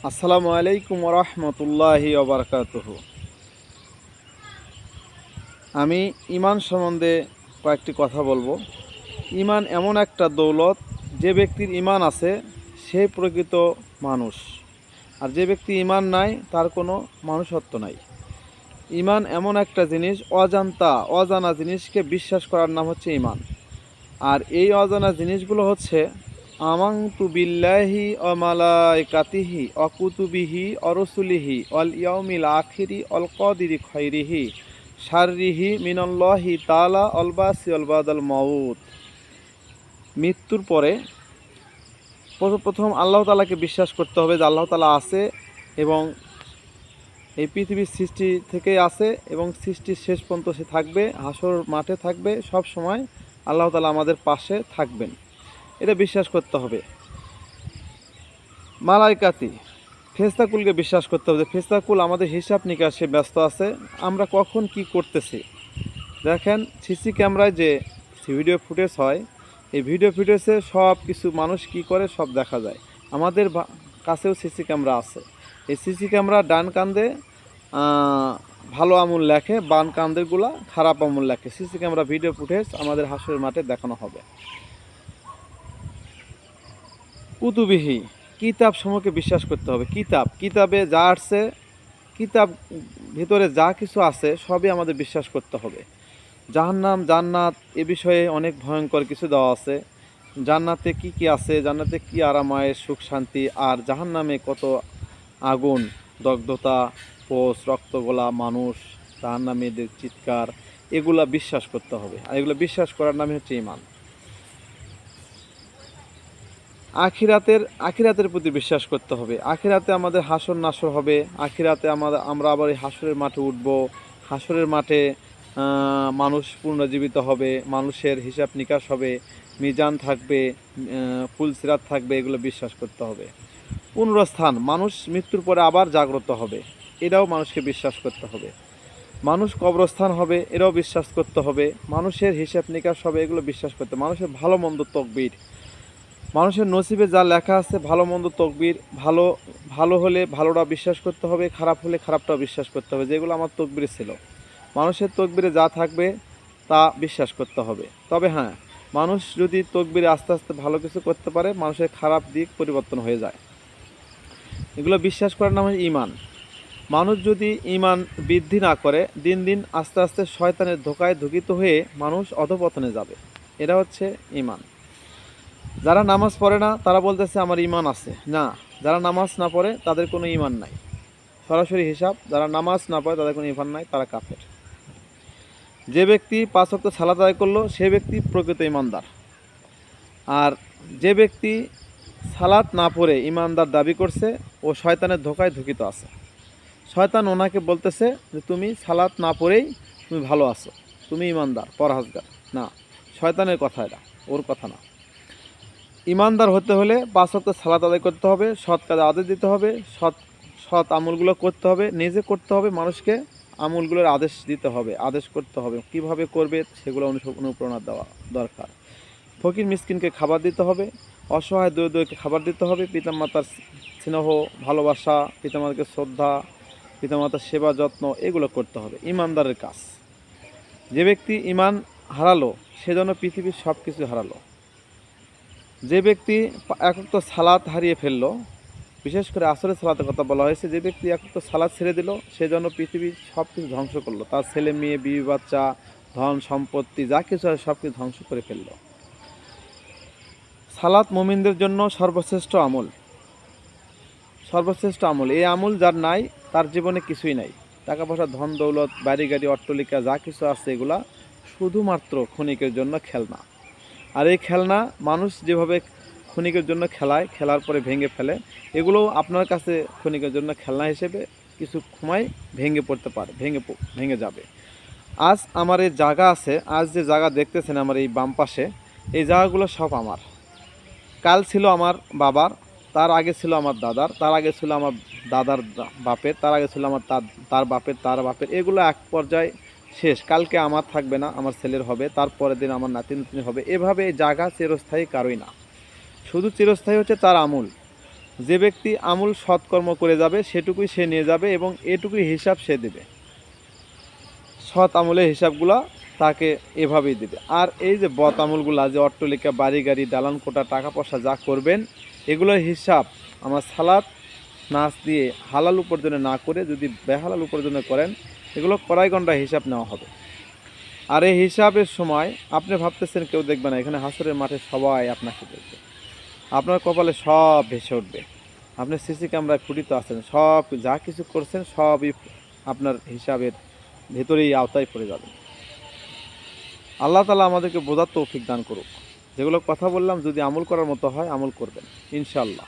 আসসালামু আলাইকুম রহমতুল্লাহি ওবরকাতুহু। আমি ঈমান সম্বন্ধে কয়েকটি কথা বলবো। ঈমান এমন একটা দৌলত, যে ব্যক্তির ঈমান আছে সে প্রকৃত মানুষ, আর যে ব্যক্তি ঈমান নাই তার কোনো মানুষত্ব নাই। ঈমান এমন একটা জিনিস, অজানা জিনিসকে বিশ্বাস করার নাম হচ্ছে ঈমান। আর এই অজানা জিনিসগুলো হচ্ছে আমানতু বিল্লাহি ওয়া মালাইকাতিহি ওয়া কুতুবিহি ওয়া রুসুলিহি ওয়াল ইয়াউমিল আখিরি ওয়াল কদরি খাইরিহি শাররিহি মিনাল্লাহি তাআলা ওয়াল বাসি ওয়াল বাদাল মাউত। মৃত্যুর পরে প্রথম আল্লাহ তাআলাকে বিশ্বাস করতে হবে যে আল্লাহ তাআলা আছে এবং এই পৃথিবীর সৃষ্টি থেকেই আছে এবং সৃষ্টির শেষ পর্যন্ত সে থাকবে, হাসর মাঠে থাকবে, সব সময় আল্লাহ তাআলা আমাদের পাশে থাকবেন, এটা বিশ্বাস করতে হবে। মালাইকাতি, ফেরেশতাকুলকে বিশ্বাস করতে হবে যে ফেরেশতাকুল আমাদের হিসাব নিকাশে ব্যস্ত আছে, আমরা কখন কি করতেছি। দেখেন সিসি ক্যামেরায় যে ভিডিও ফুটেজ হয়, এই ভিডিও ফুটেজে সব কিছু মানুষ কি করে সব দেখা যায়। আমাদের কাছেও সিসি ক্যামেরা আছে। এই সিসি ক্যামেরা ডান কান্দে ভালো আমল লেখে, বাম কান্দেরগুলা খারাপ আমল লেখে। সিসি ক্যামেরা ভিডিও ফুটেজ আমাদের হাসরের মাঠে দেখানো হবে। কুতুবিহি, কিতাব সমূহকে বিশ্বাস করতে হবে। কিতাবে যা আসছে, কিতাব ভিতরে যা কিছু আছে সবই আমাদের বিশ্বাস করতে হবে। জাহান্নাম জান্নাত এ বিষয়ে অনেক ভয়ঙ্কর কিছু দেওয়া আছে। জান্নাতে কি কি আছে, জান্নাতে কি আরামায়ের সুখ শান্তি, আর জাহান্নামে কত আগুন, দগ্ধতা, পোষ, রক্তগোলা মানুষ, জাহান্নামীদের চিৎকার, এগুলা বিশ্বাস করতে হবে। আর এগুলো বিশ্বাস করার নামই হচ্ছে ঈমান। আখিরাতের প্রতি বিশ্বাস করতে হবে। আখিরাতে আমাদের হাসর নাসর হবে। আখিরাতে আমরা আবার এই হাসরের মাঠে উঠব। হাসরের মাঠে মানুষ পুনর্জীবিত হবে, মানুষের হিসাব নিকাশ হবে, মিজান থাকবে, পুলসিরাত থাকবে, এগুলো বিশ্বাস করতে হবে। পুনরুত্থান, মানুষ মৃত্যুর পরে আবার জাগ্রত হবে, এটাও মানুষকে বিশ্বাস করতে হবে। মানুষ কবরস্থান হবে, এটাও বিশ্বাস করতে হবে। মানুষের হিসাব নিকাশ হবে, এগুলো বিশ্বাস করতে হবে। মানুষের ভালো মন্দ তকবীর, মানুষের নসিবে যা লেখা আছে ভালো মন্দ তকবীর, ভালো হলে ভালোটা বিশ্বাস করতে হবে, খারাপ হলে খারাপটাও বিশ্বাস করতে হবে। যেগুলো আমার তকবীরে ছিল, মানুষের তকবীরে যা থাকবে তা বিশ্বাস করতে হবে। তবে হ্যাঁ, মানুষ যদি তকবীরে আস্তে আস্তে ভালো কিছু করতে পারে, মানুষের খারাপ দিক পরিবর্তন হয়ে যায়। এগুলো বিশ্বাস করার নাম হচ্ছে ঈমান। মানুষ যদি ঈমান বৃদ্ধি না করে, দিন দিন আস্তে আস্তে শয়তানের ধোকায় ধুকিত হয়ে মানুষ অধপতনে যাবে। এটা হচ্ছে ঈমান। যারা নামাজ পড়ে না তারা বলতেছে আমার ঈমান আছে, না, যারা নামাজ না পড়ে তাদের কোনো ঈমান নাই। সরাসরি হিসাব, যারা নামাজ না পড়ে তাদের কোনো ঈমান নাই, তারা কাফের। যে ব্যক্তি 5 ওয়াক্ত সালাত আদায় করলো সে ব্যক্তি প্রকৃত ঈমানদার। আর যে ব্যক্তি সালাত না পড়ে ঈমানদার দাবি করছে, ও শয়তানের ধোকায় ধুকিত আছে। শয়তান ওনাকে বলতেছে যে তুমি সালাত না পড়েই তুমি ভালো আছো, তুমি ঈমানদার, পরহেজগার। না, শয়তানের কথা এটা, ওর কথা না। ঈমানদার হতে হলে 5 ওয়াক্ত সালাত আদায় করতে হবে, সৎ কাজে আদেশ দিতে হবে, সৎ আমলগুলো করতে হবে, নিজে করতে হবে, মানুষকে আমলগুলোর আদেশ দিতে হবে, আদেশ করতে হবে, কিভাবে করবে সেগুলো অনুপ্রেরণা দেওয়া দরকার। ফকির মিসকিনকে খাবার দিতে হবে, অসহায় দরিদ্রকে খাবার দিতে হবে, পিতামাতার স্নেহ ভালোবাসা, পিতামাতাকে শ্রদ্ধা, পিতামাতার সেবা যত্ন, এগুলো করতে হবে। ঈমানদারের কাজ। যে ব্যক্তি ঈমান হারালো সেজন্য পৃথিবীর সব কিছু হারালো। যে ব্যক্তি 1 ওয়াক্ত সালাত হারিয়ে ফেললো, বিশেষ করে আসরের সালাতের কথা বলা হয়েছে, যে ব্যক্তি 1 ওয়াক্ত সালাত ছেড়ে দিল সেজন্য পৃথিবীর সব কিছু ধ্বংস করলো। তার ছেলে মেয়ে, বিবি বাচ্চা, ধন সম্পত্তি যা কিছু আছে সব কিছু ধ্বংস করে ফেললো। সালাত মুমিনদের জন্য সর্বশ্রেষ্ঠ আমল, সর্বশ্রেষ্ঠ আমল। এই আমল যার নাই তার জীবনে কিছুই নাই। টাকা পয়সা, ধন দৌলত, বাড়ি গাড়ি, অট্টালিকা যা কিছু আছে এগুলা শুধুমাত্র ক্ষণিকের জন্য খেলনা। আর এই খেলনা মানুষ যেভাবে ক্ষণিকের জন্য খেলায়, খেলার পরে ভেঙে ফেলে, এগুলোও আপনার কাছে ক্ষণিকের জন্য খেলনা হিসেবে কিছু সময় ভেঙে পড়তে পারে, ভেঙে যাবে। আজ আমার এই জায়গা আছে, আজ যে জায়গা দেখতেছেন আমার এই বাম পাশে, এই জায়গাগুলো সব আমার। কাল ছিল আমার বাবার, তার আগে ছিল আমার দাদার, তার আগে ছিল আমার দাদার বাপের, তার আগে ছিল আমার তার বাপের, এগুলো এক পর্যায়ে শেষ। কালকে আমার থাকবে না, আমার ছেলের হবে, তারপরের দিন আমার নাতি হবে। এভাবে এই জায়গা চিরস্থায়ী কারোই না। শুধু চিরস্থায়ী হচ্ছে তার আমল। যে ব্যক্তি আমূল সৎকর্ম করে যাবে সেটুকুই সে নিয়ে যাবে এবং এটুকুই হিসাব সে দেবে। সৎ আমলের হিসাবগুলা তাকে এভাবেই দেবে। আর এই যে বদ আমলগুলা, যে অট্টালিকা, বাড়ি গাড়ি, দালান কোঠা, টাকা পয়সা যা করবেন, এগুলোর হিসাব আমার সালাত নাচ দিয়ে হালাল উপার্জনে না করে যদি বেহালাল উপার্জনে করেন, এগুলো কড়াই গন্ডা হিসাব নেওয়া হবে। আর এই হিসাবের সময় আপনি ভাবতেছেন কেউ দেখবে না, এখানে হাসরের মাঠে সবাই আপনাকে দেখবে, আপনার কপালে সব ভেসে উঠবে। আপনি সিসি ক্যামেরায় ফুটিত আছেন, সব যা কিছু করছেন সবই আপনার হিসাবের ভেতরেই আওতায় পড়ে যাবে। আল্লাহ তাআলা আমাদেরকে বোঝার তৌফিক দান করুক। যেগুলো কথা বললাম যদি আমল করার মতো হয় আমল করবেন ইনশাআল্লাহ।